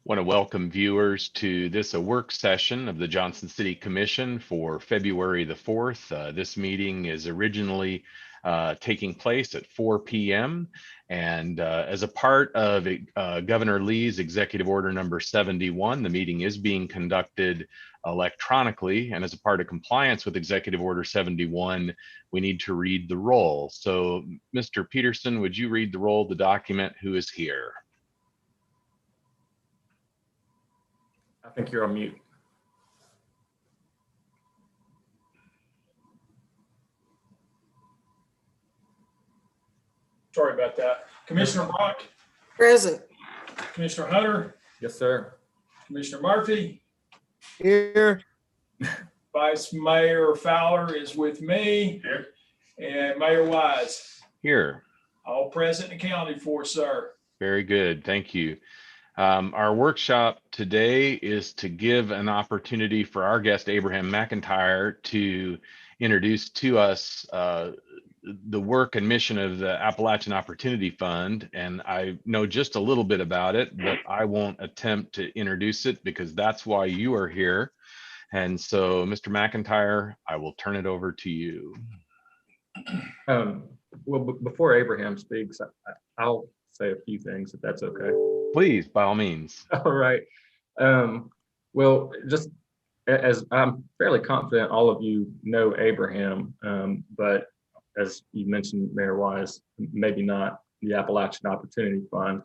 Want to welcome viewers to this work session of the Johnson City Commission for February the 4th. This meeting is originally taking place at 4 p.m. and as a part of Governor Lee's Executive Order number 71, the meeting is being conducted electronically, and as a part of compliance with Executive Order 71, we need to read the roll. So Mr. Peterson, would you read the roll of the document? Who is here? I think you're on mute. Sorry about that. Commissioner Brock, Present. Commissioner Hunter, Yes, sir. Commissioner Murphy, Here. Vice Mayor Fowler is with me, and Mayor Wise. Here. All present and accounted for, sir. Very good. Thank you. Our workshop today is to give an opportunity for our guest, Abraham McIntyre, to introduce to us the work and mission of the Appalachian Opportunity Fund. And I know just a little bit about it, but I won't attempt to introduce it because that's why you are here. And so, Mr. McIntyre, I will turn it over to you. Well, before Abraham speaks, I'll say a few things, if that's okay. Please, by all means. All right. Well, just as I'm fairly confident all of you know Abraham, but as you mentioned, Mayor Wise, maybe not the Appalachian Opportunity Fund.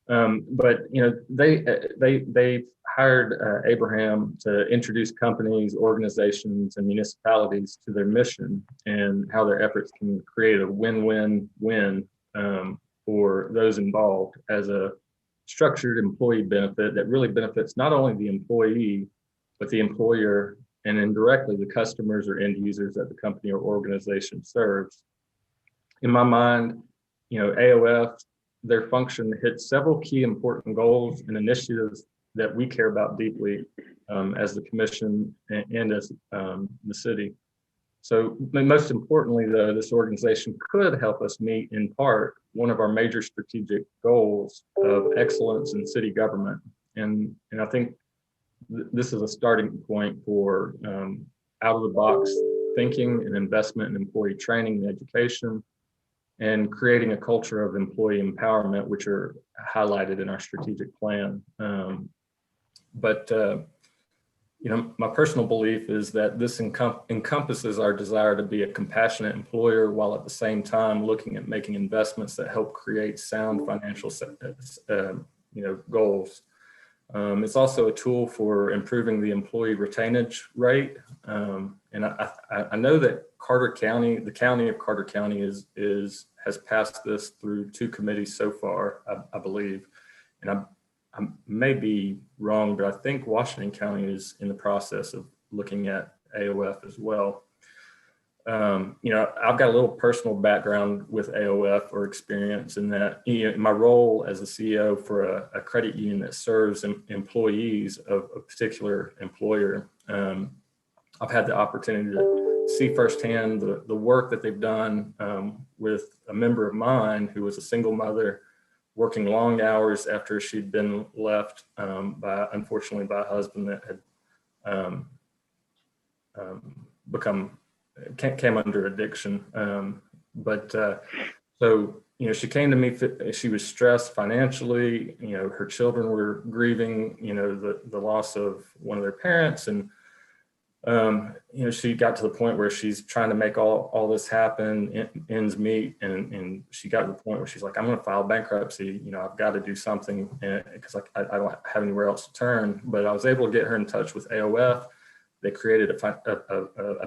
But you know, they hired Abraham to introduce companies, organizations, and municipalities to their mission and how their efforts can create a win-win-win for those involved as a structured employee benefit that really benefits not only the employee, but the employer and indirectly the customers or end users that the company or organization serves. In my mind, you know, AOF, their function hits several key important goals and initiatives that we care about deeply as the commission and as the city. So most importantly, though, this organization could help us meet in part one of our major strategic goals of excellence in city government. And I think this is a starting point for out of the box thinking and investment in employee training and education and creating a culture of employee empowerment, which are highlighted in our strategic plan. You know, my personal belief is that this encompasses our desire to be a compassionate employer while at the same time looking at making investments that help create sound financial goals. It's also a tool for improving the employee retainage rate. And I know that Carter County, the county of Carter County has passed this through 2 committees so far, I believe. And I may be wrong, but I think Washington County is in the process of looking at AOF as well. You know, I've got a little personal background with AOF or experience in that, you know, my role as a CEO for a credit union that serves employees of a particular employer. I've had the opportunity to see firsthand the work that they've done with a member of mine who was a single mother working long hours after she'd been left unfortunately by a husband that had came under addiction. So, you know, she came to me, she was stressed financially, you know, her children were grieving, you know, the loss of one of their parents. And, you know, she got to the point where she's trying to make all this happen, ends meet. And she got to the point where she's like, I'm going to file bankruptcy. You know, I've got to do something because I don't have anywhere else to turn. But I was able to get her in touch with AOF. They created a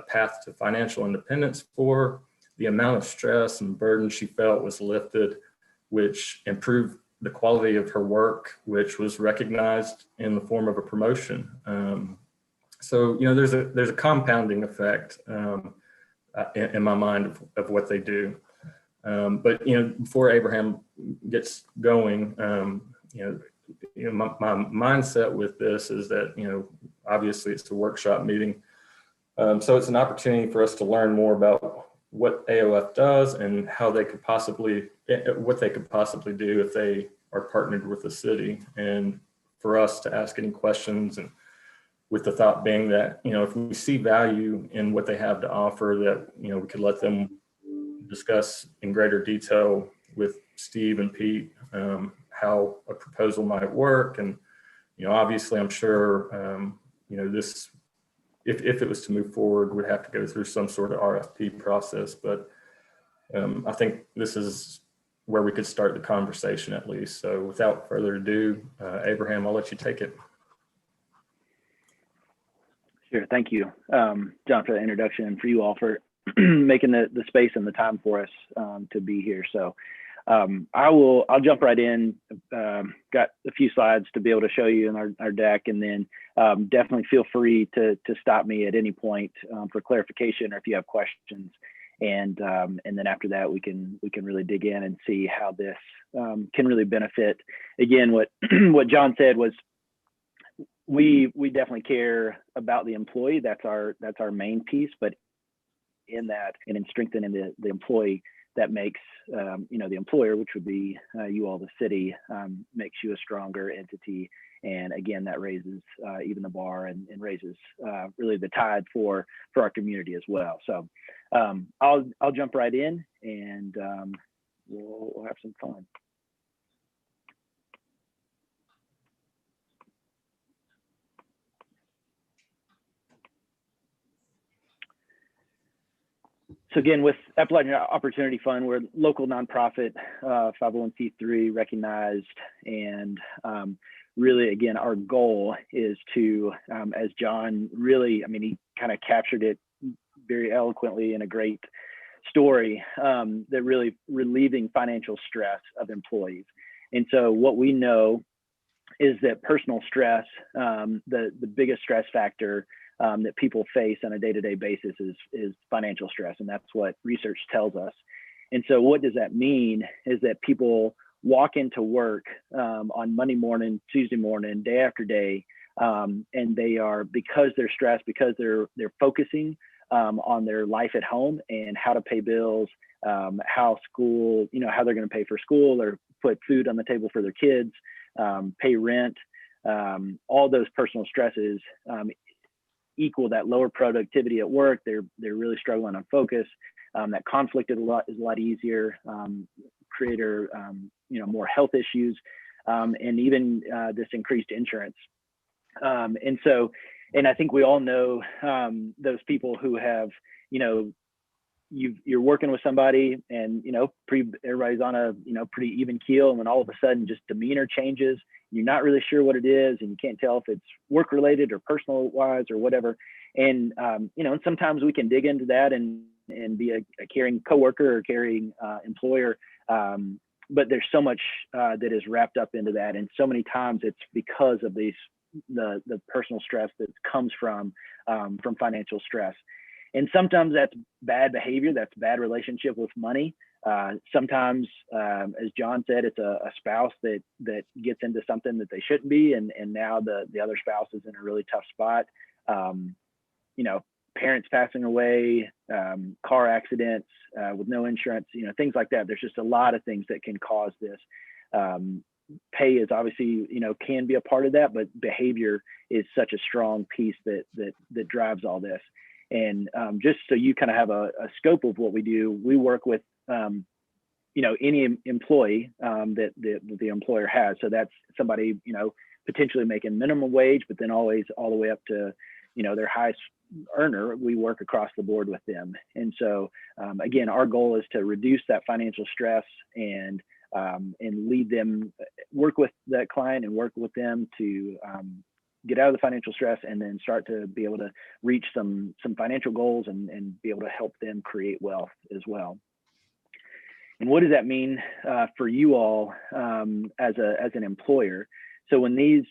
path to financial independence for her. The amount of stress and burden she felt was lifted, which improved the quality of her work, which was recognized in the form of a promotion. So, you know, there's a compounding effect in my mind of what they do. But, you know, before Abraham gets going, you know, my mindset with this is that, you know, obviously it's a workshop meeting. So it's an opportunity for us to learn more about what AOF does and how they could possibly, what they could possibly do if they are partnered with the city. And for us to ask any questions, and with the thought being that, if we see value in what they have to offer, that, we could let them discuss in greater detail with Steve and Pete how a proposal might work. And, obviously I'm sure, this, if it was to move forward, would have to go through some sort of RFP process. But I think this is where we could start the conversation at least. So without further ado, Abraham, I'll let you take it. Sure. Thank you, John, for the introduction, and for you all for making the space and the time for us to be here. So I'll jump right in. Got a few slides to be able to show you in our deck, and then definitely feel free to stop me at any point for clarification, or if you have questions. And then after that, we can really dig in and see how this can really benefit. Again, what what John said was, we definitely care about the employee. That's our main piece. But in that, and in strengthening the employee, that makes the employer, which would be you all, the city, makes you a stronger entity. And again, that raises even the bar, and raises really the tide for our community as well. So I'll jump right in, and we'll have some fun. So again, with Appalachian Opportunity Fund, we're a local nonprofit, 501c3 recognized, and really, again, our goal is to, as John really, he kind of captured it very eloquently in a great story, that really relieving financial stress of employees. And so what we know is that personal stress, the biggest stress factor that people face on a day-to-day basis is financial stress. And that's what research tells us. And so what does that mean is that people walk into work on Monday morning, Tuesday morning, day after day, and they are, because they're stressed, because they're focusing on their life at home and how to pay bills, how school, how they're going to pay for school or put food on the table for their kids, pay rent, all those personal stresses equal that lower productivity at work. They're really struggling on focus. That conflict is a lot easier, greater, more health issues, and even this increased insurance. And I think we all know those people who have, you're working with somebody, and everybody's on a pretty even keel, and then all of a sudden just demeanor changes. You're not really sure what it is, and you can't tell if it's work related or personal wise or whatever. And and sometimes we can dig into that and be a caring coworker or caring employer, but there's so much that is wrapped up into that, and so many times it's because of the personal stress that comes from financial stress. And sometimes that's bad behavior, that's bad relationship with money. Sometimes, as John said, it's a spouse that gets into something that they shouldn't be, and now the other spouse is in a really tough spot. Parents passing away, car accidents with no insurance, things like that. There's just a lot of things that can cause this. Pay is obviously, can be a part of that, but behavior is such a strong piece that drives all this. And just so you kind of have a scope of what we do, we work with, any employee that the employer has. So that's somebody, potentially making minimum wage, but then always all the way up to, their highest earner. We work across the board with them. And so, again, our goal is to reduce that financial stress and lead them, work with that client and work with them to get out of the financial stress, and then start to be able to reach some financial goals and be able to help them create wealth as well. And what does that mean for you all as an employer? So when these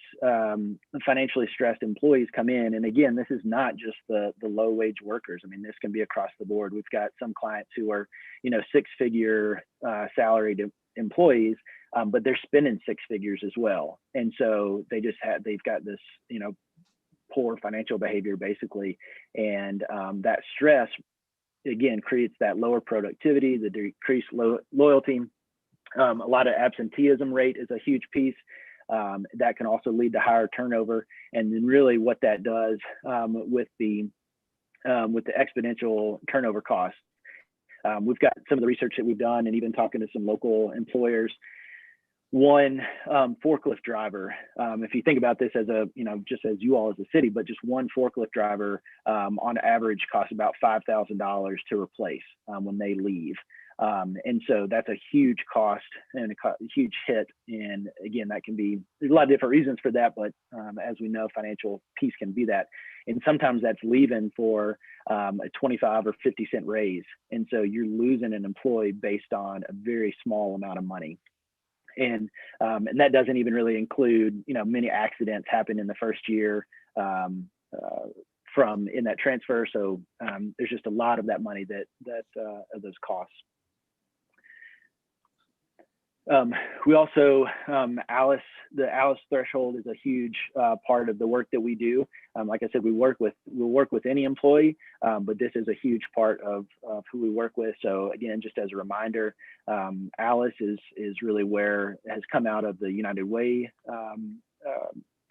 financially stressed employees come in, and again, this is not just the low wage workers. This can be across the board. We've got some clients who are, 6-figure salaried employees, but they're spending 6 figures as well. And so they've got this, poor financial behavior basically. And that stress, again, creates that lower productivity, the decreased loyalty. A lot of absenteeism rate is a huge piece. That can also lead to higher turnover. And then really what that does with the exponential turnover costs. We've got some of the research that we've done and even talking to some local employers. One forklift driver, if you think about this as just as you all as a city, but just one forklift driver on average costs about $5,000 to replace when they leave. And so that's a huge cost and a huge hit. And again, that can be, there's a lot of different reasons for that, but as we know, financial piece can be that. And sometimes that's leaving for a 25 or 50 cent raise. And so you're losing an employee based on a very small amount of money. And that doesn't even really include, many accidents happen in the first year from in that transfer. So there's just a lot of that money that of those costs. We also, the ALICE threshold is a huge part of the work that we do. Like I said, we'll work with any employee, but this is a huge part of who we work with. So again, just as a reminder, ALICE is really where it has come out of the United Way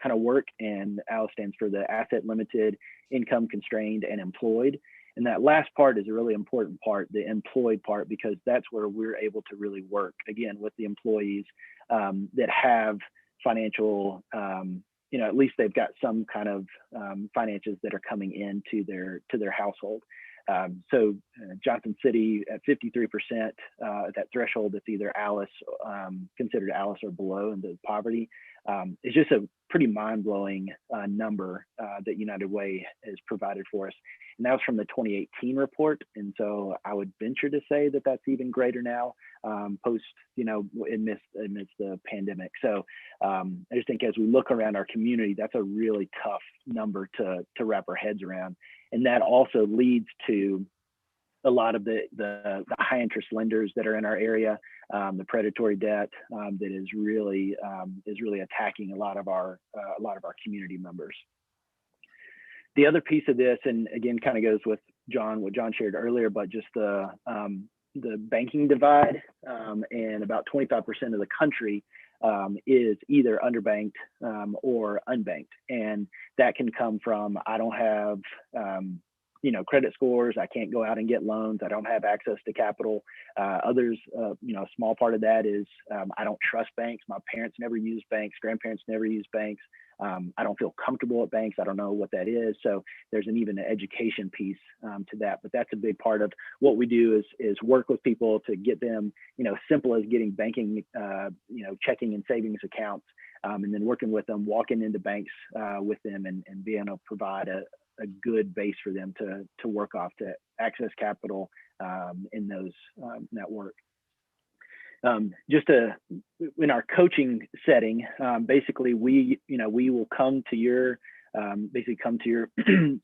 kind of work, and ALICE stands for the Asset Limited, Income Constrained, and Employed. And that last part is a really important part, the employed part, because that's where we're able to really work, again, with the employees that have financial, at least they've got some kind of finances that are coming into their household. So Johnson City at 53%, that threshold that's either ALICE, considered ALICE or below in the poverty, is just a pretty mind-blowing number that United Way has provided for us. And that was from the 2018 report. And so I would venture to say that that's even greater now, post, amidst the pandemic. So I just think as we look around our community, that's a really tough number to wrap our heads around. And that also leads to a lot of the high interest lenders that are in our area, the predatory debt that is really attacking a lot of our community members. The other piece of this, and again, kind of goes with what John shared earlier, but just the banking divide, and about 25% of the country is either underbanked or unbanked, and that can come from I don't have credit scores, I can't go out and get loans, I don't have access to capital. Others, a small part of that is I don't trust banks. My parents never used banks, grandparents never used banks. I don't feel comfortable at banks. I don't know what that is. So there's even an education piece to that. But that's a big part of what we do is work with people to get them, simple as getting banking, checking and savings accounts, and then working with them, walking into banks with them and being able to provide a good base for them to work off to access capital in that work. In our coaching setting, basically we will come to your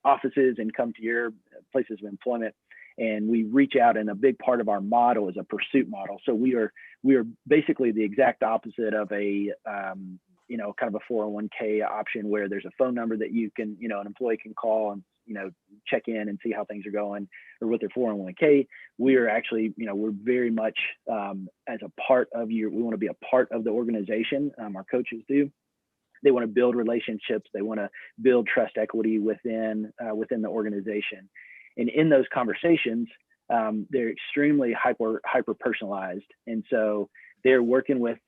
offices and come to your places of employment, and we reach out, and a big part of our model is a pursuit model. So we are basically the exact opposite of a kind of a 401k option where there's a phone number that you can, an employee can call and, check in and see how things are going, or with their 401k. We are actually, we're very much as a part of we want to be a part of the organization. Our coaches do. They want to build relationships. They want to build trust equity within the organization. And in those conversations, they're extremely hyper personalized. And so they're working with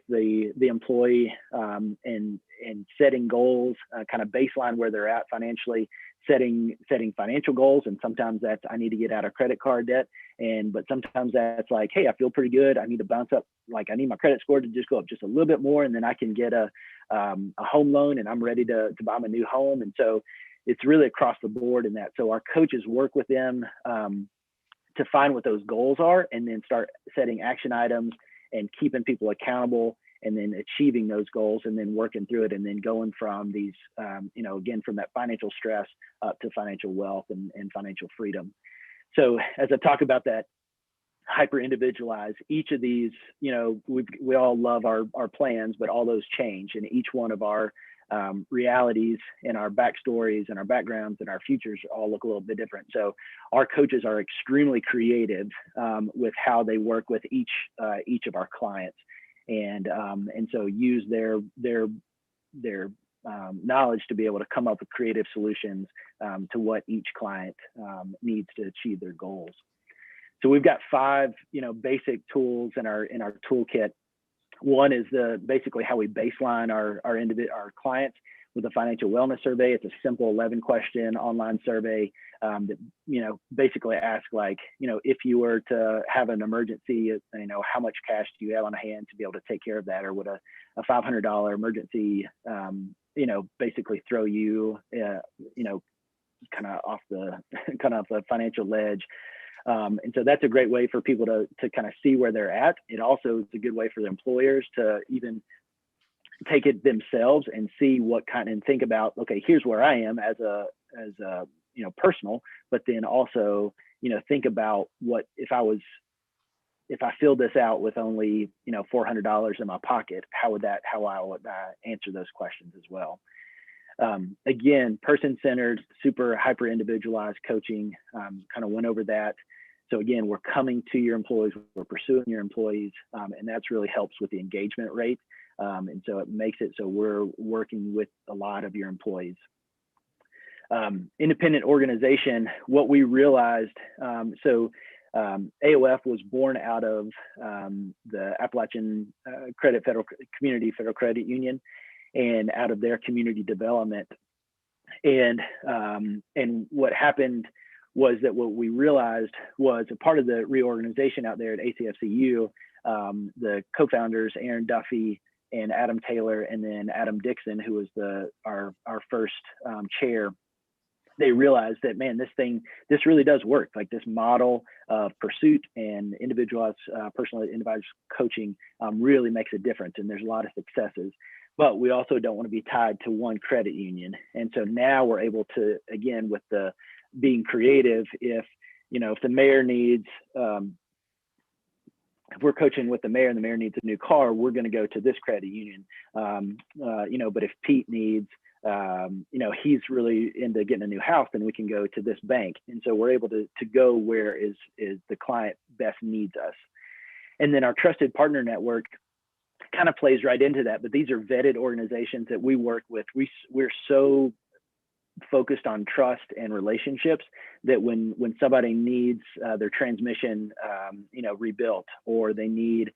the employee and setting goals, kind of baseline where they're at financially, setting financial goals. And sometimes that's, I need to get out of credit card debt. But sometimes that's like, hey, I feel pretty good. I need to bounce up. Like I need my credit score to just go up just a little bit more. And then I can get a home loan and I'm ready to buy my new home. And so it's really across the board in that. So our coaches work with them to find what those goals are, and then start setting action items and keeping people accountable, and then achieving those goals, and then working through it, and then going from these, again, from that financial stress up to financial wealth and financial freedom. So as I talk about that hyper individualized, each of these, we all love our plans, but all those change, and each one of our realities and our backstories and our backgrounds and our futures all look a little bit different. So our coaches are extremely creative with how they work with each of our clients. and so use their knowledge to be able to come up with creative solutions to what each client needs to achieve their goals. So we've got 5, basic tools in our toolkit. One is basically how we baseline our clients with a financial wellness survey. It's a simple 11-question online survey that basically asks, like, if you were to have an emergency, how much cash do you have on hand to be able to take care of that, or would a $500 emergency basically throw you kind of off the financial ledge. And so that's a great way for people to kind of see where they're at. It also is a good way for the employers to even take it themselves and see and think about, okay, here's where I am as a personal, but then also, think about what if I filled this out with only, $400 in my pocket, how I would answer those questions as well. Again, person-centered, super hyper individualized coaching, kind of went over that. So again, we're coming to your employees, we're pursuing your employees, and that's really helps with the engagement rate. And so it makes it so we're working with a lot of your employees. Independent organization, what we realized, AOF was born out of the Appalachian Community Federal Credit Union and out of their community development. And what happened was that what we realized was a part of the reorganization out there at ACFCU, the co-founders, Aaron Duffy and Adam Taylor, and then Adam Dixon, who was our first chair, they realized that, man, this really does work. Like, this model of pursuit and individualized, personal individual coaching really makes a difference, and there's a lot of successes. But we also don't want to be tied to one credit union. And so now we're able to, again, with the being creative, if the mayor needs, if we're coaching with the mayor and the mayor needs a new car, we're going to go to this credit union. But if Pete needs, he's really into getting a new house, then we can go to this bank. And so we're able to go where is the client best needs us. And then our trusted partner network kind of plays right into that. But these are vetted organizations that we work with. We're so focused on trust and relationships that when somebody needs their transmission rebuilt, or they need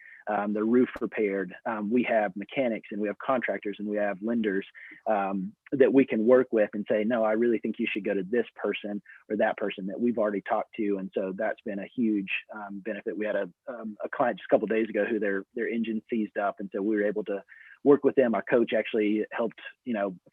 the roof repaired, we have mechanics and we have contractors and we have lenders that we can work with and say, no, I really think you should go to this person or that person that we've already talked to. And so that's been a huge benefit. We had a client just a couple of days ago who their engine seized up, and so we were able to work with them. Our coach actually helped,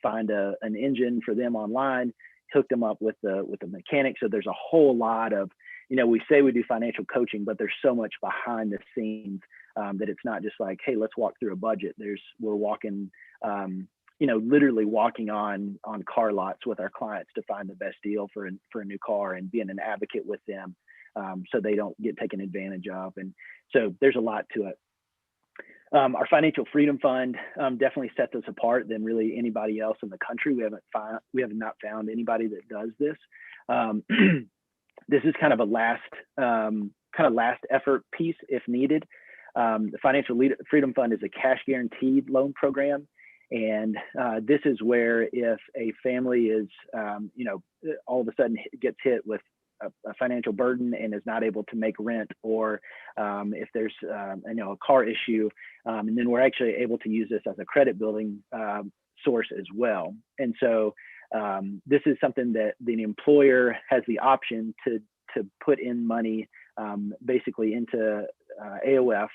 find an engine for them online, hooked them up with the mechanic. So there's a whole lot of, we say we do financial coaching, but there's so much behind the scenes that it's not just like, hey, let's walk through a budget. We're walking, literally walking on car lots with our clients to find the best deal for a new car, and being an advocate with them so they don't get taken advantage of. And so there's a lot to it. Our financial freedom fund definitely sets us apart than really anybody else in the country. We have not found anybody that does this. This is kind of a last effort piece if needed. The Financial Freedom Fund is a cash guaranteed loan program. And this is where if a family is, all of a sudden gets hit with a financial burden and is not able to make rent, or if there's a car issue, and then we're actually able to use this as a credit building source as well. And so this is something that the employer has the option to put in money basically into AOF,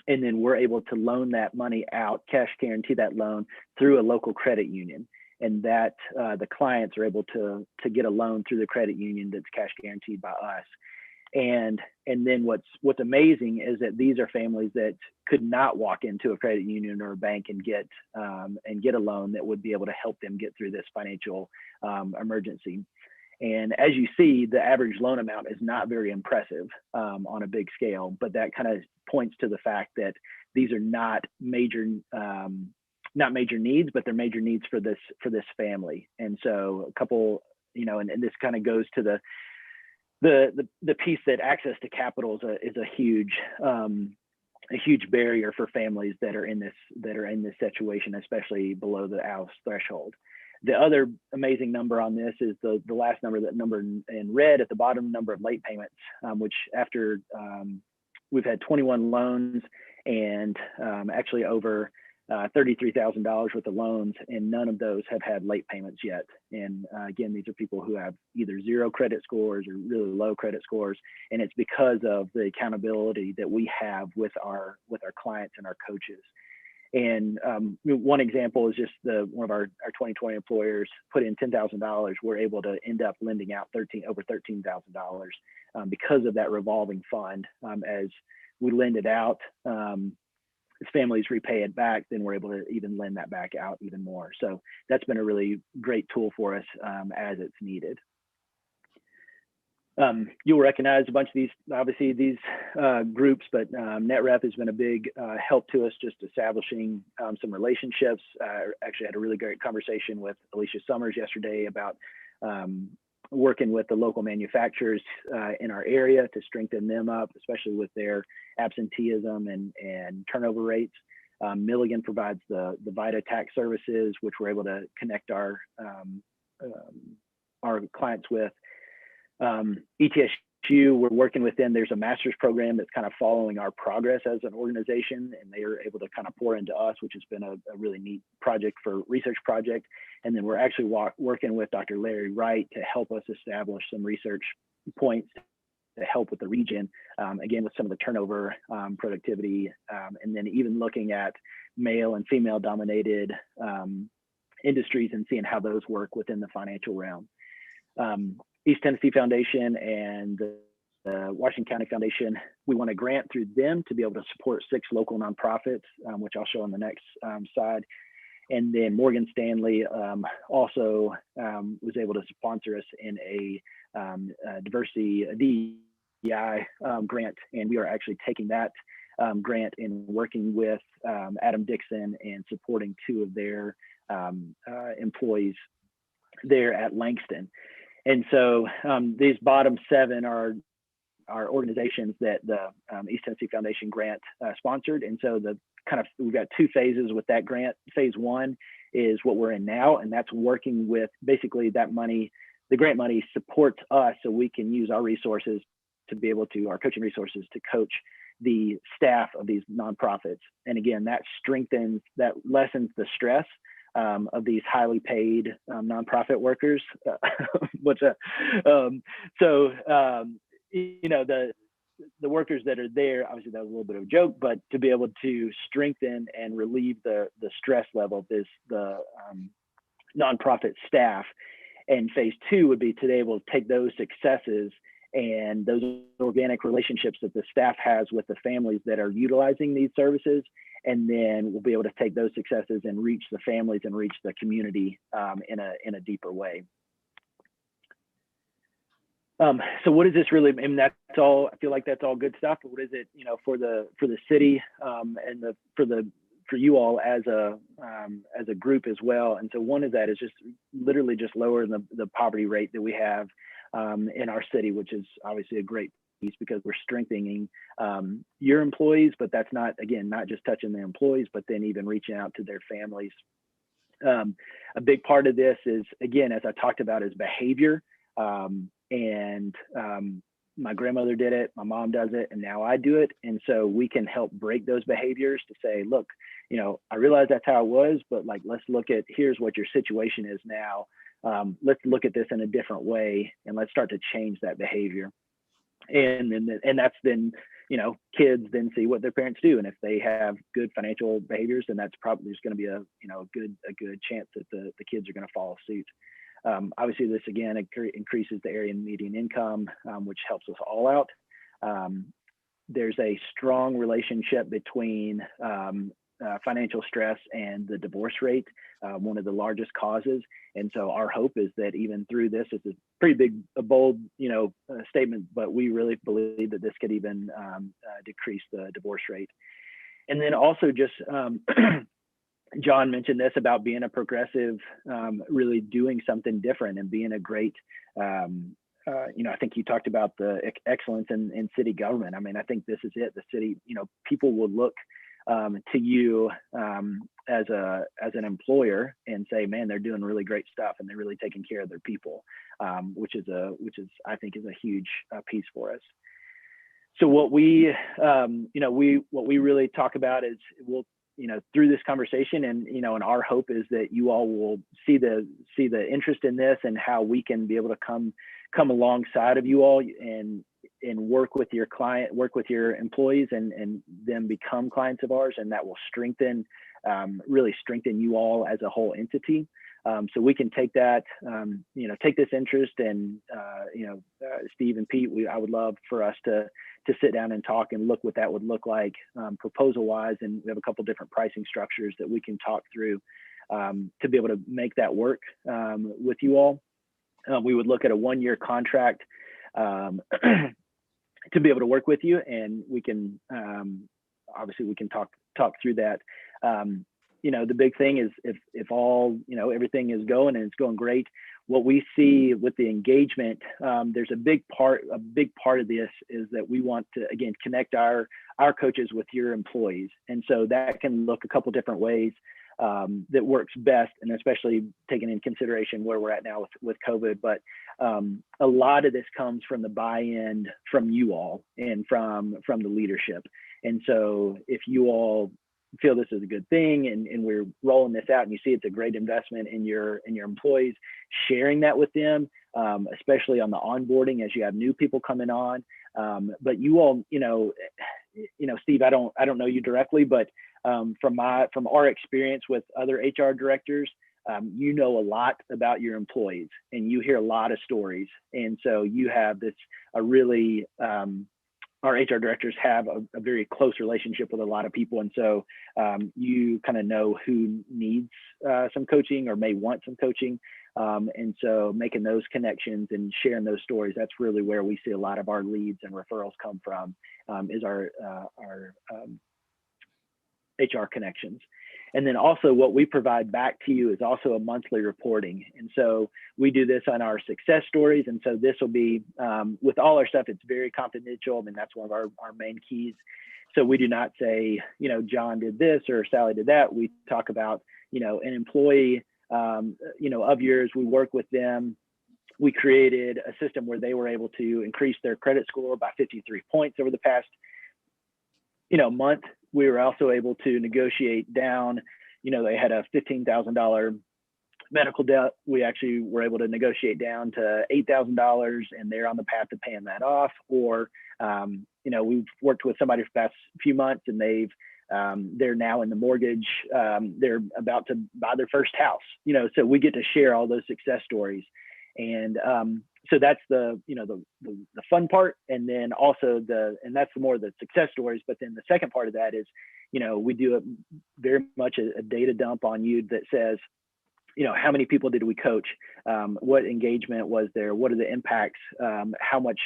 and then we're able to loan that money out, cash guarantee that loan through a local credit union. And that the clients are able to get a loan through the credit union that's cash guaranteed by us. And then what's amazing is that these are families that could not walk into a credit union or a bank and get a loan that would be able to help them get through this financial emergency. And as you see, the average loan amount is not very impressive on a big scale, but that kind of points to the fact that these are not major needs, but they're major needs for this family. And so a couple, and this kind of goes to the piece that access to capital is a huge a huge barrier for families that are in this situation, especially below the ALS threshold. The other amazing number on this is the last number, that number in red at the bottom, number of late payments, which after we've had 21 loans and actually over $33,000 worth of loans, and none of those have had late payments yet. And again, these are people who have either zero credit scores or really low credit scores, and it's because of the accountability that we have with our clients and our coaches. And one example is just one of our 2020 employers put in $10,000. We're able to end up lending out over $13,000 because of that revolving fund. As we lend it out, as families repay it back, then we're able to even lend that back out even more. So that's been a really great tool for us as it's needed. You'll recognize a bunch of these, obviously these groups, but NetRep has been a big help to us, just establishing some relationships. Actually had a really great conversation with Alicia Summers yesterday about working with the local manufacturers in our area to strengthen them up, especially with their absenteeism and turnover rates. Milligan provides the Vita tax services, which we're able to connect our clients with. ETSU, we're working with them. There's a master's program that's kind of following our progress as an organization, and they are able to kind of pour into us, which has been a really neat research project. And then we're actually working with Dr. Larry Wright to help us establish some research points to help with the region, again, with some of the turnover, productivity, and then even looking at male and female dominated industries and seeing how those work within the financial realm. East Tennessee Foundation and the Washington County Foundation, we want a grant through them to be able to support 6 local nonprofits, which I'll show on the next slide. And then Morgan Stanley also was able to sponsor us in a diversity DEI grant, and we are actually taking that grant and working with Adam Dixon and supporting 2 of their employees there at Langston. And so these bottom 7 are organizations that the East Tennessee Foundation grant sponsored. And so we've got 2 phases with that grant. Phase 1 is what we're in now, and that's working with basically that money. The grant money supports us so we can use our resources to be able to, our coaching resources to coach the staff of these nonprofits. And again, that lessens the stress of these highly paid nonprofit workers. You know, the workers that are there, obviously that was a little bit of a joke, but to be able to strengthen and relieve the stress level of the nonprofit staff. And phase 2 would be to be able to take those successes and those organic relationships that the staff has with the families that are utilizing these services. And then we'll be able to take those successes and reach the families and reach the community in a deeper way. So what does this really, I mean, that's all, I feel like that's all good stuff, but what is it, you know, for the city and for you all as a group as well. And so one of that is just literally just lowering the poverty rate that we have in our city, which is obviously a great piece because we're strengthening your employees, but that's not, again, not just touching the employees, but then even reaching out to their families. A big part of this is, again, as I talked about, is behavior. My grandmother did it, my mom does it, and now I do it. And so we can help break those behaviors to say, look, you know, I realize that's how it was, but like, let's look at, here's what your situation is now. Let's look at this in a different way, and let's start to change that behavior. And that's then, you know, kids then see what their parents do. And if they have good financial behaviors, then that's probably, there's going to be a good chance that the kids are going to follow suit. Obviously, this again increases the area median income, which helps us all out. There's a strong relationship between financial stress and the divorce rate, one of the largest causes. And so our hope is that even through this, it's a pretty big, bold, statement, but we really believe that this could even decrease the divorce rate. And then also just John mentioned this about being a progressive, really doing something different and being a great I think you talked about the excellence in city government. I mean, I think this is it. The city, people will look to you as an employer and say, man, they're doing really great stuff and they're really taking care of their people, which is I think is a huge piece for us. So what we really talk about is we'll, through this conversation and our hope is that you all will see the interest in this and how we can be able to come alongside of you all and work with your client, work with your employees and them become clients of ours. And that will really strengthen you all as a whole entity. So we can take that, take this interest and, Steve and Pete, I would love for us to sit down and talk and look what that would look like proposal wise. And we have a couple different pricing structures that we can talk through to be able to make that work with you all. We would look at a 1-year contract to be able to work with you, and we can obviously we can talk through that. The big thing is if all everything is going and it's going great, what we see with the engagement, there's a big part of this is that we want to again connect our coaches with your employees, and so that can look a couple different ways that works best, and especially taking in consideration where we're at now with COVID. But a lot of this comes from the buy-in from you all and from the leadership. And so if you all feel this is a good thing and we're rolling this out and you see it's a great investment in your employees, sharing that with them, especially on the onboarding as you have new people coming on. But you all, Steve, I don't know you directly, but from our experience with other HR directors, you know a lot about your employees and you hear a lot of stories. And so you have our HR directors have a very close relationship with a lot of people. And so you kind of know who needs some coaching or may want some coaching. And so making those connections and sharing those stories, that's really where we see a lot of our leads and referrals come from, is our HR connections. And then also what we provide back to you is also a monthly reporting. And so we do this on our success stories. And so this will be, with all our stuff, it's very confidential. I mean, that's one of our main keys. So we do not say, John did this or Sally did that. We talk about, an employee, of yours, we work with them. We created a system where they were able to increase their credit score by 53 points over the past, month. We were also able to negotiate down, they had a $15,000 medical debt. We actually were able to negotiate down to $8,000 and they're on the path to paying that off. Or, we've worked with somebody for the past few months and they're now in the mortgage. They're about to buy their first house, so we get to share all those success stories. And so that's the fun part. And then also and that's more the success stories. But then the second part of that is, we do very much a data dump on you that says, how many people did we coach? What engagement was there? What are the impacts? How much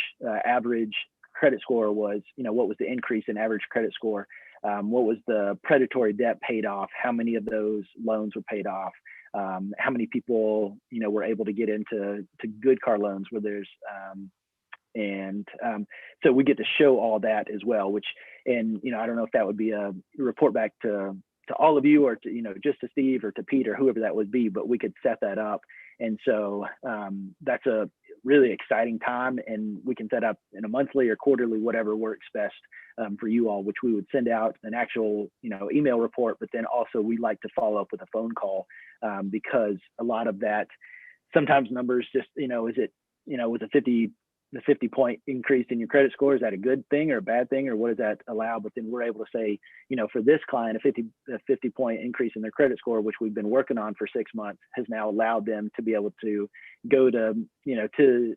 average credit score was, what was the increase in average credit score? What was the predatory debt paid off? How many of those loans were paid off? How many people, were able to get into good car loans where there's, so we get to show all that as well, which, and, I don't know if that would be a report back to all of you or to, just to Steve or to Pete or whoever that would be, but we could set that up. And so that's a really exciting time, and we can set up in a monthly or quarterly, whatever works best for you all, which we would send out an actual, email report, but then also we like to follow up with a phone call because a lot of that, sometimes numbers just, is it, with the 50 point increase in your credit score, is that a good thing or a bad thing, or what does that allow? But then we're able to say, for this client, a 50 point increase in their credit score, which we've been working on for 6 months, has now allowed them to be able to go to, to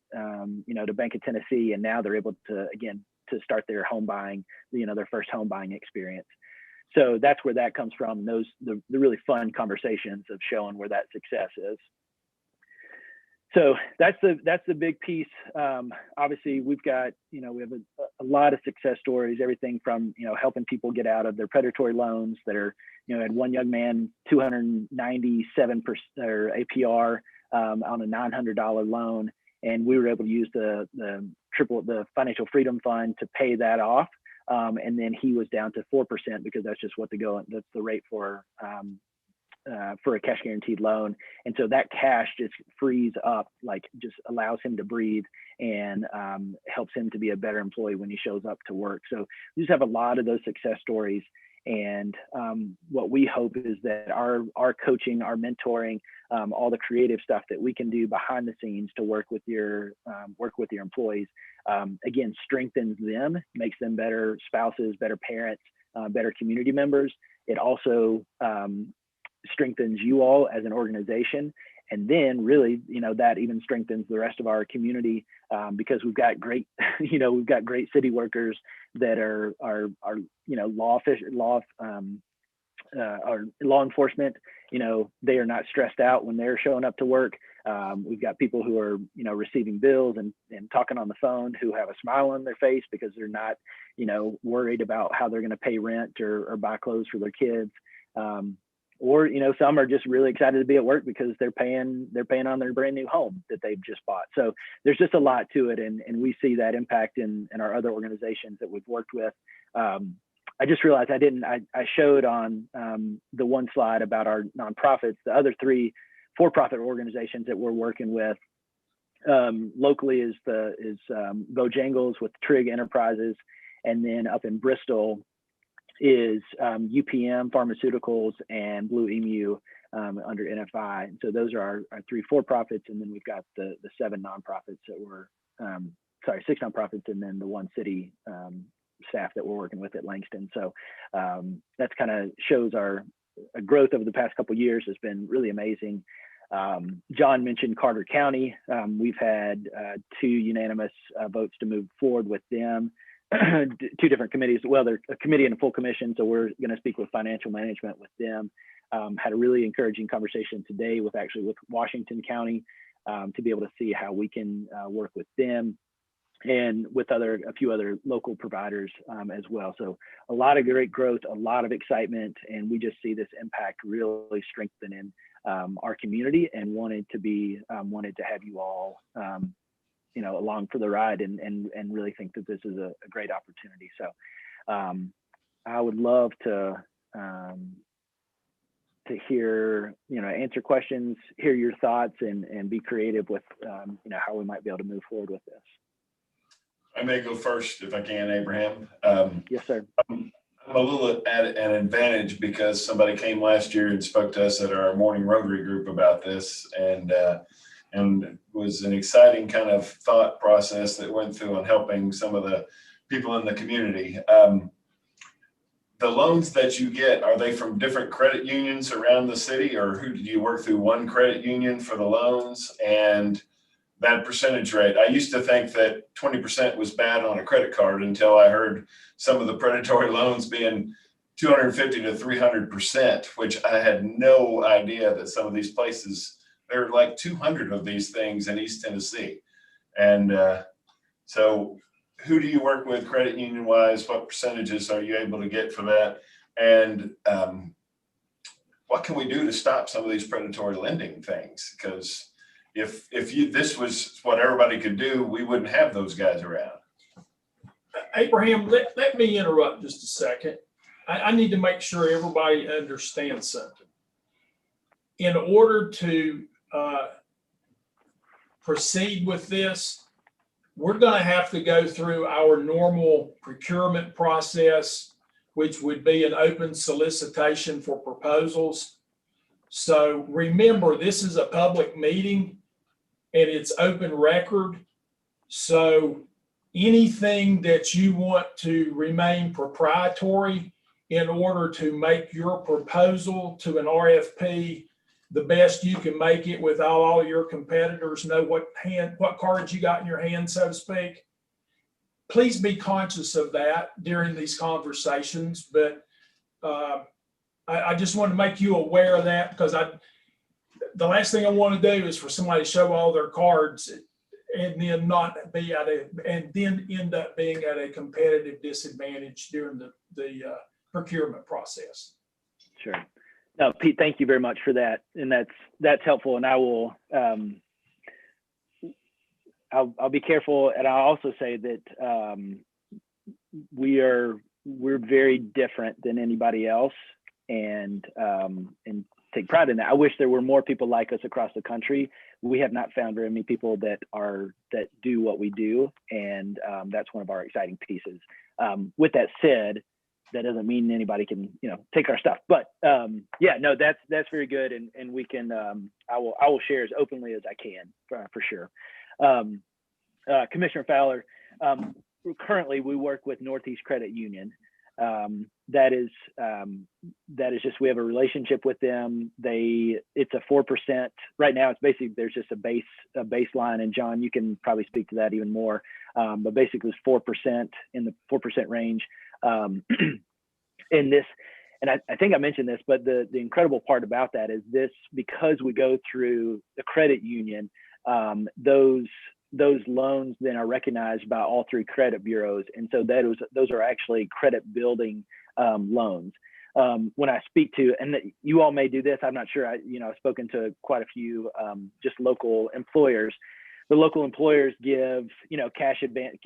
Bank of Tennessee. And now they're able to, again, to start their home buying, their first home buying experience. So that's where that comes from. The really fun conversations of showing where that success is. So that's the big piece. Obviously, we've got, we have a lot of success stories, everything from, helping people get out of their predatory loans that are, had one young man, 297% or APR on a $900 loan. and we were able to use the financial freedom fund to pay that off. And then he was down to 4% because that's just that's the rate for a cash guaranteed loan. And so that cash just frees up, like just allows him to breathe and helps him to be a better employee when he shows up to work. So we just have a lot of those success stories. And what we hope is that our coaching, our mentoring, all the creative stuff that we can do behind the scenes to work with your employees, again, strengthens them, makes them better spouses, better parents, better community members. It also strengthens you all as an organization. And then really, that even strengthens the rest of our community because we've got great, we've got great city workers that are law enforcement. They are not stressed out when they're showing up to work. We've got people who are, receiving bills and talking on the phone who have a smile on their face because they're not, worried about how they're going to pay rent or buy clothes for their kids. Or, some are just really excited to be at work because they're paying on their brand new home that they've just bought. So there's just a lot to it. And we see that impact in our other organizations that we've worked with. I just realized I showed on the one slide about our nonprofits, the other 3 for-profit organizations that we're working with locally is Bojangles with Trig Enterprises. And then up in Bristol is UPM Pharmaceuticals and Blue Emu under NFI. And so those are our 3 for-profits. And then we've got the 7 nonprofits that we're, 6 nonprofits, and then the 1 city staff that we're working with at Langston. So that's kind of shows our growth over the past couple of years has been really amazing. John mentioned Carter County. We've had 2 unanimous votes to move forward with them. 2 different committees. Well, they're a committee and a full commission. So we're going to speak with financial management with them. Had a really encouraging conversation today with Washington County to be able to see how we can work with them and with a few other local providers as well. So a lot of great growth, a lot of excitement, and we just see this impact really strengthening our community and wanted to have you all along for the ride and really think that this is a great opportunity. So I would love to hear, answer questions, hear your thoughts, and be creative with, how we might be able to move forward with this. I may go first if I can, Abraham. Yes, sir. I'm a little at an advantage because somebody came last year and spoke to us at our morning Rotary group about this, and it was an exciting kind of thought process that went through on helping some of the people in the community. The loans that you get, are they from different credit unions around the city, or who did you work through one credit union for the loans? And that percentage rate, I used to think that 20% was bad on a credit card until I heard some of the predatory loans being 250 to 300%, which I had no idea that some of these places, there are like 200 of these things in East Tennessee. And so who do you work with credit union wise? What percentages are you able to get for that? And what can we do to stop some of these predatory lending things? Because if this was what everybody could do, we wouldn't have those guys around. Abraham, let me interrupt just a second. I need to make sure everybody understands something. In order to proceed with this, we're going to have to go through our normal procurement process, which would be an open solicitation for proposals. So remember, this is a public meeting and it's open record. So anything that you want to remain proprietary in order to make your proposal to an RFP the best you can make it without all your competitors know what cards you got in your hand, so to speak. Please be conscious of that during these conversations. But I just want to make you aware of that, because the last thing I want to do is for somebody to show all their cards and then not be and then end up being at a competitive disadvantage during the procurement process. Sure. No, Pete, thank you very much for that. And that's helpful. And I will, I'll be careful, and I'll also say that we're very different than anybody else, and take pride in that. I wish there were more people like us across the country. We have not found very many people that do what we do, and that's one of our exciting pieces. With that said, that doesn't mean anybody can, take our stuff. But yeah, no, that's very good, and we can. I will share as openly as I can for sure. Commissioner Fowler, currently we work with Northeast Credit Union. That is just, we have a relationship with them. It's a 4% right now. It's basically, there's just a baseline, and John, you can probably speak to that even more. But basically it's 4%, in the 4% range. In this, and I think I mentioned this, but the incredible part about that is this, because we go through the credit union, those loans then are recognized by all three credit bureaus. And so those are actually credit building loans. When I speak to, and you all may do this, I'm not sure, I've spoken to quite a few just local employers. The local employers give, cash advance,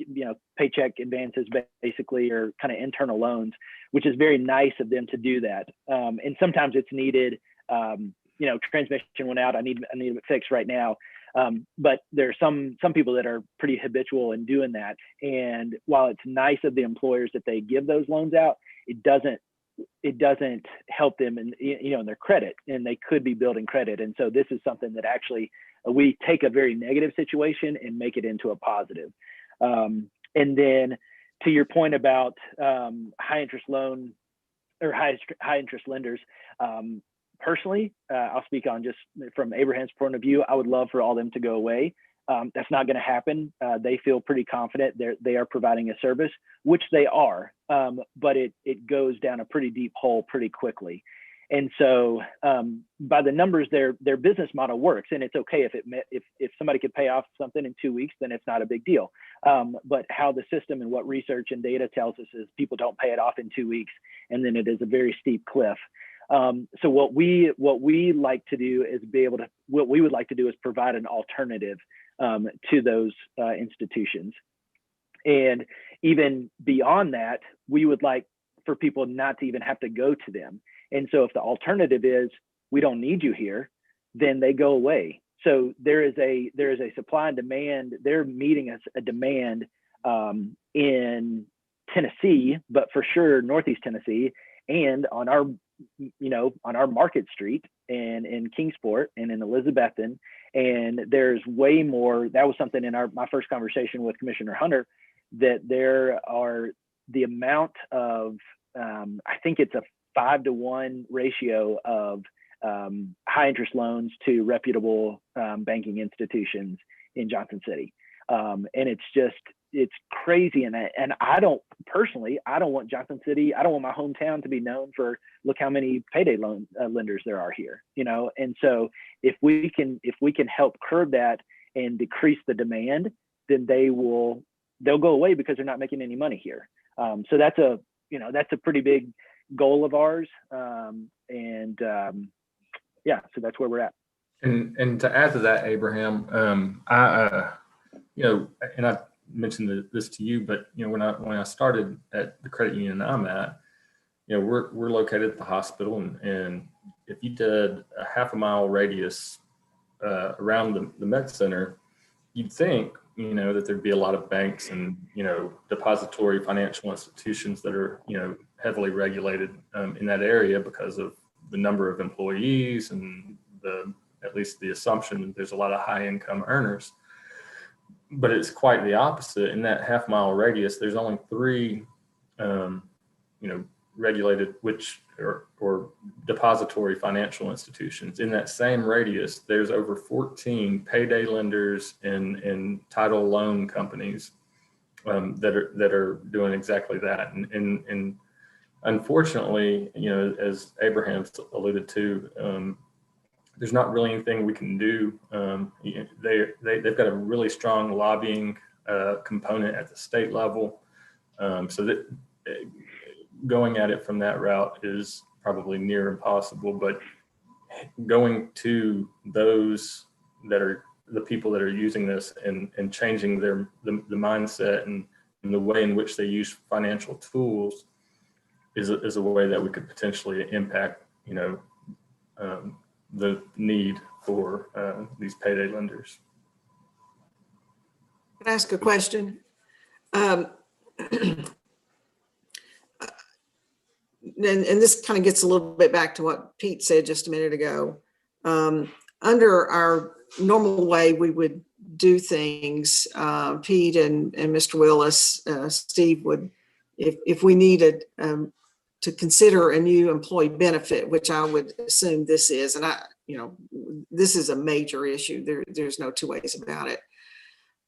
paycheck advances basically, or kind of internal loans, which is very nice of them to do that. And sometimes it's needed, transmission went out, I need it fixed right now. But there are some people that are pretty habitual in doing that. And while it's nice of the employers that they give those loans out, it doesn't help them in their credit, and they could be building credit. And so this is something that actually we take a very negative situation and make it into a positive. And then to your point about high interest loan or high interest lenders, personally, I'll speak on just from Abraham's point of view. I would love for all them to go away. That's not going to happen. They feel pretty confident they are providing a service, which they are, but it goes down a pretty deep hole pretty quickly. And so by the numbers, their business model works, and it's okay if somebody could pay off something in 2 weeks, then it's not a big deal. But how the system and what research and data tells us is people don't pay it off in 2 weeks, and then it is a very steep cliff. So what we like to do is what we would like to do is provide an alternative to those institutions. And even beyond that, we would like for people not to even have to go to them. And so if the alternative is, we don't need you here, then they go away. So there is a supply and demand. They're meeting a demand in Tennessee, but for sure Northeast Tennessee, and on our Market Street and in Kingsport and in Elizabethton. And there's way more. That was something in my first conversation with Commissioner Hunter, that there are the amount of I think it's a 5-to-1 ratio of high interest loans to reputable banking institutions in Johnson City. And it's crazy. And I don't want Johnson City, I don't want my hometown to be known for, look how many payday loan lenders there are here, And so if we can help curb that and decrease the demand, then they'll go away because they're not making any money here. So that's a pretty big goal of ours. Yeah, so that's where we're at. And to add to that, Abraham, and I mentioned this to you, but when I started at the credit union I'm at, we're located at the hospital, and if you did a half a mile radius around the med center, you'd think that there'd be a lot of banks and depository financial institutions that are heavily regulated in that area because of the number of employees and at least the assumption that there's a lot of high income earners. But it's quite the opposite. In that half mile radius, there's only 3, regulated or depository financial institutions. In that same radius, there's over 14 payday lenders and title loan companies that are doing exactly that. And unfortunately, as Abraham's alluded to, there's not really anything we can do. They've got a really strong lobbying component at the state level. So that going at it from that route is probably near impossible, but going to those that are the people that are using this and changing the mindset and the way in which they use financial tools is a way that we could potentially impact, the need for these payday lenders. Can I ask a question? And this kind of gets a little bit back to what Pete said just a minute ago. Under our normal way we would do things, Pete and Mr. Willis, Steve would, if we needed to consider a new employee benefit, which I would assume this is, and this is a major issue. There's no two ways about it.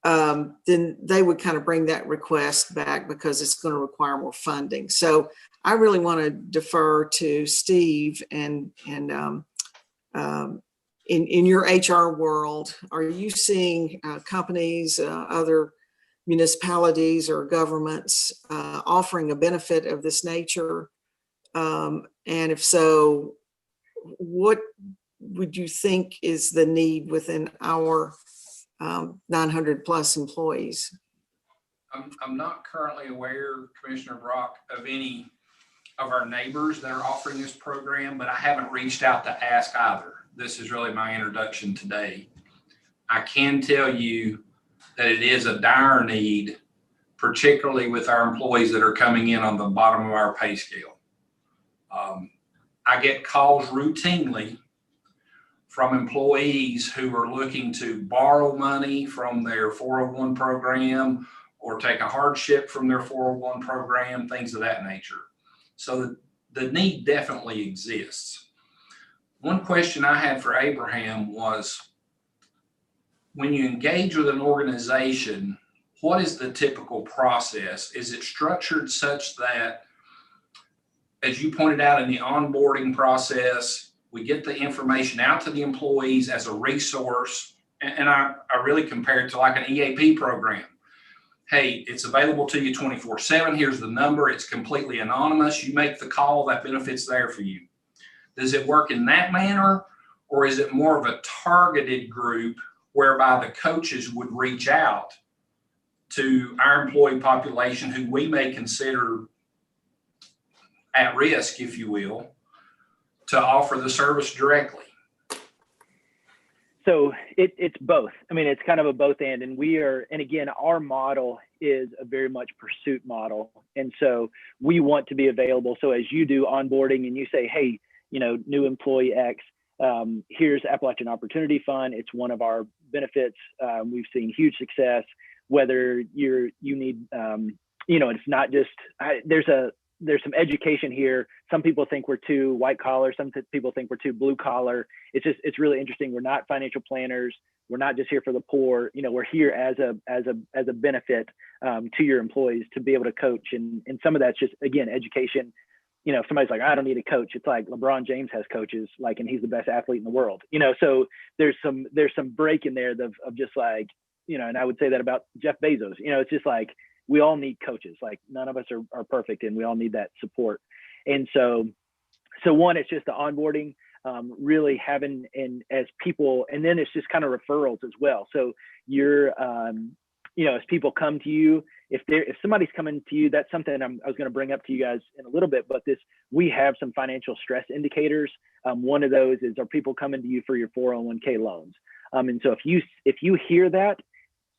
Then they would kind of bring that request back because it's going to require more funding. So I really want to defer to Steve and in your HR world, are you seeing companies, other municipalities or governments offering a benefit of this nature? And if so, what would you think is the need within our 900 plus employees? I'm not currently aware, Commissioner Brock, of any of our neighbors that are offering this program, but I haven't reached out to ask either. This is really my introduction today. I can tell you that it is a dire need, particularly with our employees that are coming in on the bottom of our pay scale. I get calls routinely from employees who are looking to borrow money from their 401 program or take a hardship from their 401 program, things of that nature. So the need definitely exists. One question I had for Abraham was, when you engage with an organization, what is the typical process? Is it structured such that, as you pointed out in the onboarding process, we get the information out to the employees as a resource? And I really compare it to like an EAP program. Hey, it's available to you 24/7. Here's the number. It's completely anonymous. You make the call, that benefit's there for you. Does it work in that manner, or is it more of a targeted group whereby the coaches would reach out to our employee population who we may consider at risk, if you will, to offer the service directly? So it's both. I mean, it's kind of a both and again, our model is a very much pursuit model. And so we want to be available. So as you do onboarding and you say, hey, new employee X, here's Appalachian Opportunity Fund. It's one of our benefits. We've seen huge success, whether you need, it's not just, there's some education here. Some people think we're too white collar. Some people think we're too blue collar. It's really interesting. We're not financial planners. We're not just here for the poor. We're here as a benefit to your employees to be able to coach. And some of that's just, again, education. If somebody's like, I don't need a coach, it's like LeBron James has coaches, and he's the best athlete in the world. So there's some break in there of just like, and I would say that about Jeff Bezos. It's just like, we all need coaches. Like, none of us are perfect, and we all need that support. And so one, it's just the onboarding, really having, and as people, and then it's just kind of referrals as well. So you're, as people come to you, if somebody's coming to you, that's something I was going to bring up to you guys in a little bit, but we have some financial stress indicators. One of those is, are people coming to you for your 401k loans? And so if you hear that,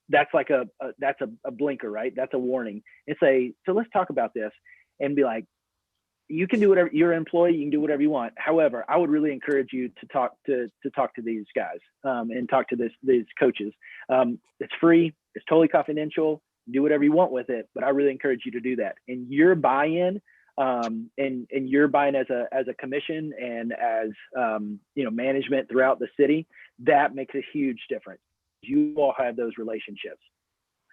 that's like that's a blinker, right? That's a warning. And say, so let's talk about this, and be like, you can do whatever, you're an employee, you can do whatever you want. However, I would really encourage you to talk to these guys, and talk to these coaches. It's free, it's totally confidential, do whatever you want with it, but I really encourage you to do that. And your buy-in, and your buy-in as a commission and as management throughout the city, that makes a huge difference. You all have those relationships.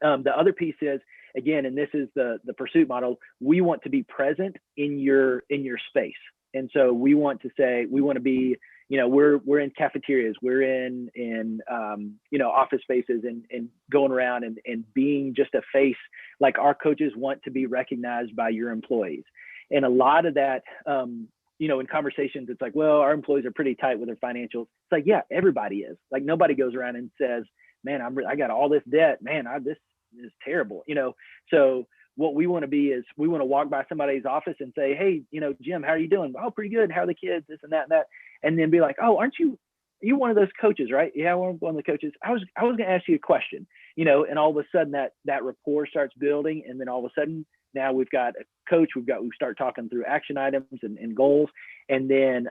The other piece is, again, and this is the pursuit model, we want to be present in your space. And so we want to be, we're in cafeterias, we're in office spaces, and going around and being just a face. Like, our coaches want to be recognized by your employees. And a lot of that, in conversations, it's like, well, our employees are pretty tight with their financials. It's like, yeah, everybody is. Like, nobody goes around and says, man, I got all this debt, man, this is terrible, So what we want to be is, we want to walk by somebody's office and say, hey, Jim, how are you doing? Oh, pretty good. How are the kids? This and that and that. And then be like, oh, aren't you one of those coaches, right? Yeah, I'm one of the coaches. I was going to ask you a question, and all of a sudden that rapport starts building. And then all of a sudden, now we've got a coach, we start talking through action items and goals. And then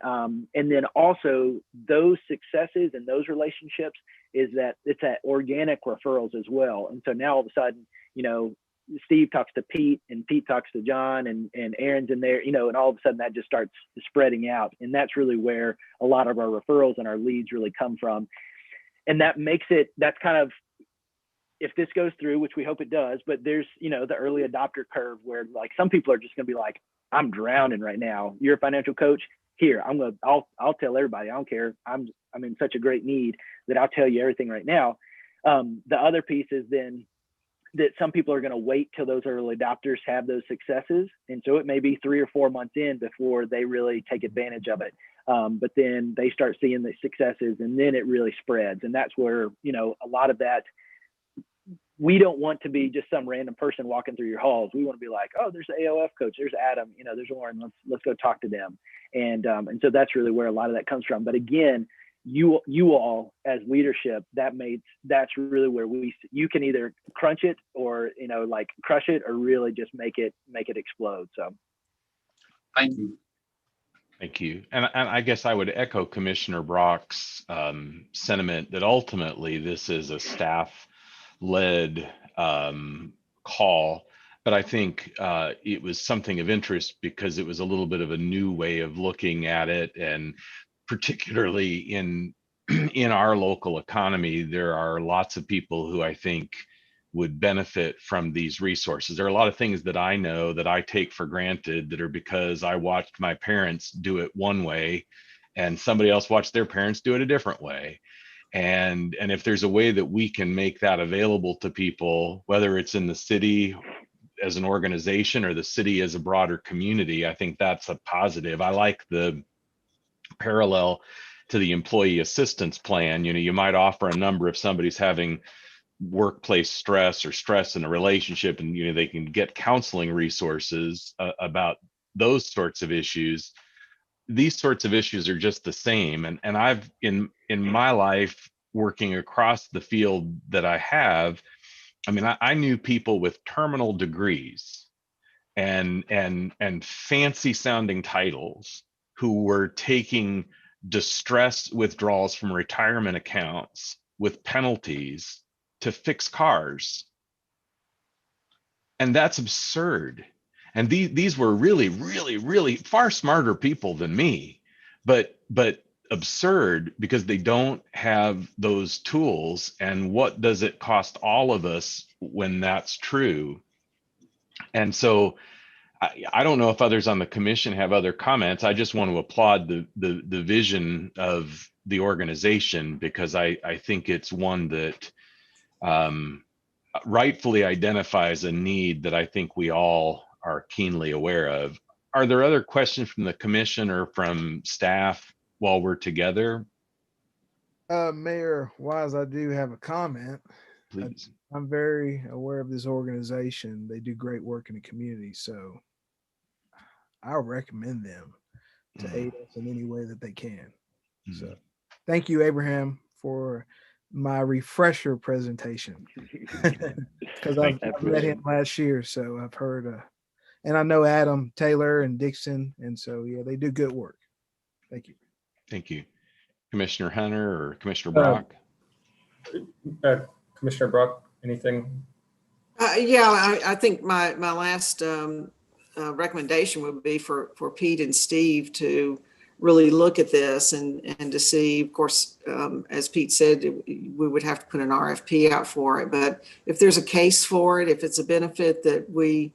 also those successes and those relationships is that it's that organic referrals as well. And so now all of a sudden, Steve talks to Pete, and Pete talks to John, and Aaron's in there, and all of a sudden that just starts spreading out. And that's really where a lot of our referrals and our leads really come from. And that makes it, that's kind of, if this goes through, which we hope it does, but there's, the early adopter curve where like some people are just going to be like, I'm drowning right now. You're a financial coach. Here, I'll tell everybody, I don't care. I'm in such a great need that I'll tell you everything right now. The other piece is then that some people are going to wait till those early adopters have those successes. And so it may be 3 or 4 months in before they really take advantage of it. But then they start seeing the successes, and then it really spreads. And that's where, a lot of that, we don't want to be just some random person walking through your halls. We want to be like, oh, there's the AOF coach, there's Adam, there's Lauren, let's go talk to them. And so that's really where a lot of that comes from. But again, you all as leadership, that's really where you can either crunch it or, like crush it, or really just make it explode. So Thank you. Thank you. And I guess I would echo Commissioner Brock's sentiment that ultimately this is a staff-led call. But I think it was something of interest because it was a little bit of a new way of looking at it. And particularly in our local economy, there are lots of people who I think would benefit from these resources. There are a lot of things that I know that I take for granted that are because I watched my parents do it one way and somebody else watched their parents do it a different way. And if there's a way that we can make that available to people, whether it's in the city as an organization or the city as a broader community, I think that's a positive. I like the parallel to the employee assistance plan. You might offer a number if somebody's having workplace stress or stress in a relationship, and they can get counseling resources about those sorts of issues. These sorts of issues are just the same. And I've in my life working across the field that I have, I knew people with terminal degrees and fancy sounding titles who were taking distress withdrawals from retirement accounts with penalties to fix cars. And that's absurd. And these were really, really, really far smarter people than me, but absurd because they don't have those tools. And what does it cost all of us when that's true? And so I don't know if others on the commission have other comments. I just want to applaud the vision of the organization, because I think it's one that rightfully identifies a need that I think we all are keenly aware of. Are there other questions from the commission or from staff while we're together? Mayor Wise, I do have a comment. Please. I'm very aware of this organization. They do great work in the community, so I'll recommend them to aid us in any way that they can. So thank you, Abraham, for my refresher presentation, because I've met him last year, so I've heard, and I know Adam Taylor and Dixon, and so yeah, they do good work. Thank you. Thank you. Commissioner Hunter or Commissioner Brock? Commissioner Brock, anything? Yeah, I think my last recommendation would be for Pete and Steve to really look at this and to see, of course, as Pete said, we would have to put an RFP out for it. But if there's a case for it, if it's a benefit that we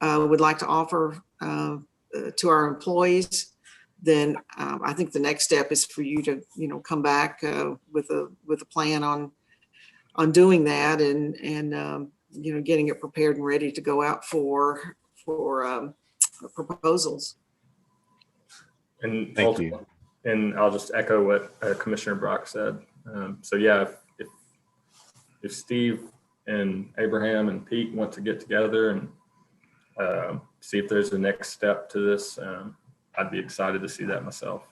would like to offer to our employees, then I think the next step is for you to, come back with a plan on doing that and getting it prepared and ready to go out for proposals. And Thank you. And I'll just echo what Commissioner Brock said. So yeah, if Steve and Abraham and Pete want to get together and see if there's a next step to this, I'd be excited to see that myself.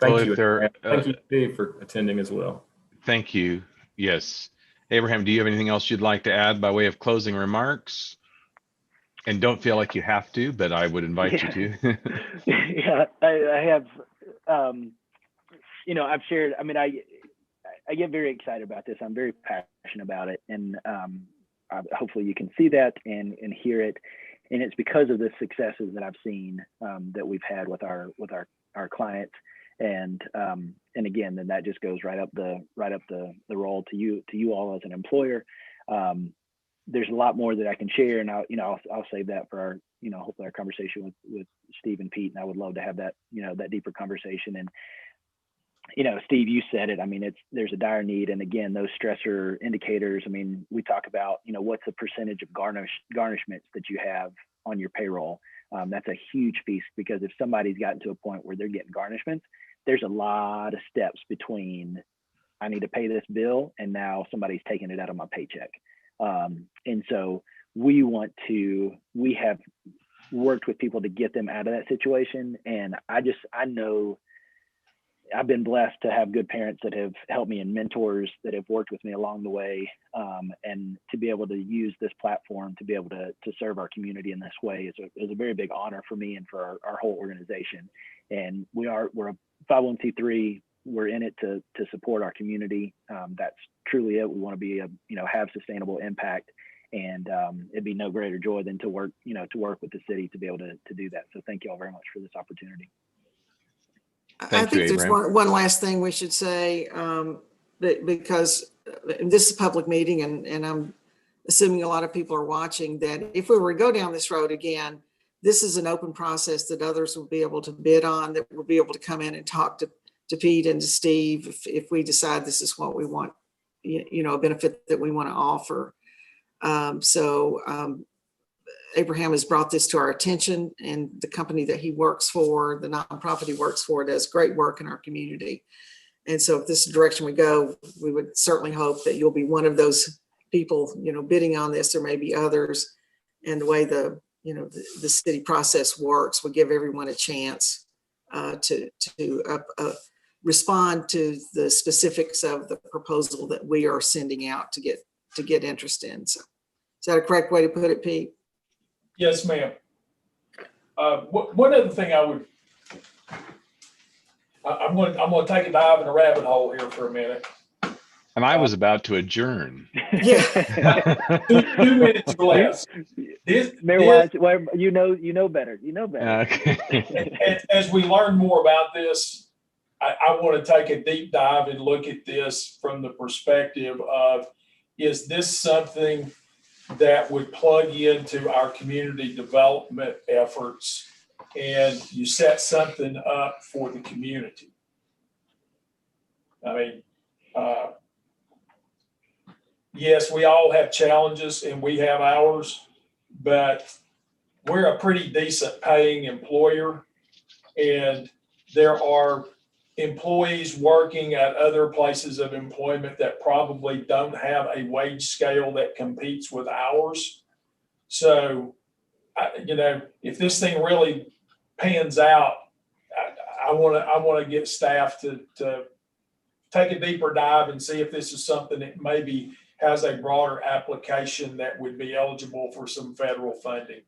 Thank Well, you. if there, Thank you, Steve, for attending as well. thank you. Yes. Abraham, do you have anything else you'd like to add by way of closing remarks? And don't feel like you have to, but I would invite you to. Yeah, I have, I've shared, I get very excited about this. I'm very passionate about it. And hopefully you can see that and hear it. And it's because of the successes that I've seen that we've had with our clients. And again, then that just goes right up the role to you all as an employer. There's a lot more that I can share, and I'll save that for our, hopefully our conversation with Steve and Pete. And I would love to have that, that deeper conversation. And, Steve, you said it. There's a dire need. And again, those stressor indicators, we talk about, what's the percentage of garnishments that you have on your payroll. That's a huge piece, because if somebody's gotten to a point where they're getting garnishments, there's a lot of steps between I need to pay this bill and now somebody's taking it out of my paycheck. And so we have worked with people to get them out of that situation. And I know I've been blessed to have good parents that have helped me and mentors that have worked with me along the way. And to be able to use this platform to be able to serve our community in this way is a very big honor for me and for our whole organization. And we're a 501c3. We're in it to support our community. That's truly it. We want to be have sustainable impact, and it'd be no greater joy than to work with the city to be able to do that. So thank you all very much for this opportunity. I think there's one last thing we should say, because this is a public meeting, and I'm assuming a lot of people are watching, that if we were to go down this road again, this is an open process that others will be able to bid on, that will be able to come in and talk to Pete and to Steve if we decide this is what we want, a benefit that we want to offer. Abraham has brought this to our attention, and the company that he works for, the nonprofit he works for, does great work in our community. And so if this is the direction we go, we would certainly hope that you'll be one of those people, bidding on this. There may be others, and the way the city process works will give everyone a chance to respond to the specifics of the proposal that we are sending out to get interest in. So is that a correct way to put it, Pete? Yes, ma'am. One other thing I'm going to take a dive in a rabbit hole here for a minute. And I was about to adjourn. Yeah. 2 minutes or less. Mayor Wise, well, you know better. Okay. As we learn more about this, I want to take a deep dive and look at this from the perspective of, is this something that would plug into our community development efforts, and you set something up for the community? Yes, we all have challenges and we have ours, but we're a pretty decent paying employer, and there are employees working at other places of employment that probably don't have a wage scale that competes with ours. So, if this thing really pans out, I want to get staff to take a deeper dive and see if this is something that maybe has a broader application that would be eligible for some federal funding.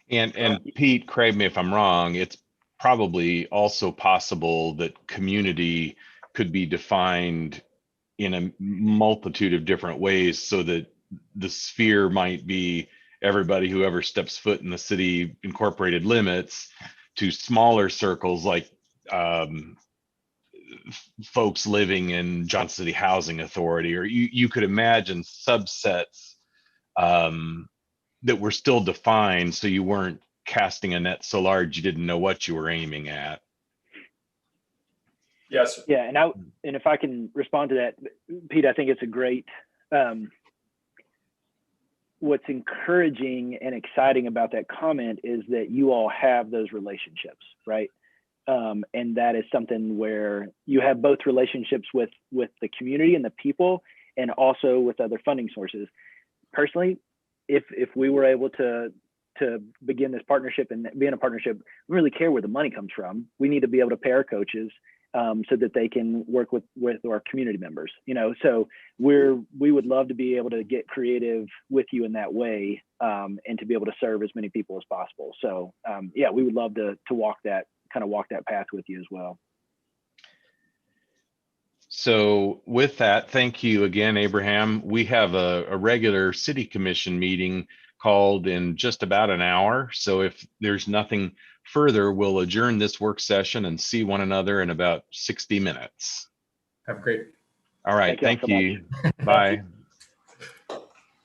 And Pete, correct me if I'm wrong, it's probably also possible that community could be defined in a multitude of different ways, so that the sphere might be everybody who ever steps foot in the city incorporated limits, to smaller circles like folks living in Johnson City Housing Authority, or you could imagine subsets that were still defined, so you weren't casting a net so large you didn't know what you were aiming at. Yes. Yeah, and if I can respond to that, Pete, I think it's a great what's encouraging and exciting about that comment is that you all have those relationships, right? And that is something where you have both relationships with the community and the people, and also with other funding sources. Personally, if we were able to begin this partnership and be in a partnership, we really care where the money comes from. We need to be able to pay our coaches so that they can work with our community members, you know. So we would love to be able to get creative with you in that way, and to be able to serve as many people as possible. So yeah, we would love to walk that path with you as well. So with that, thank you again, Abraham. We have a regular city commission meeting called in just about an hour. So if there's nothing further, we'll adjourn this work session and see one another in about 60 minutes. Have a great. All right. Thank Thank y'all so you. Bye.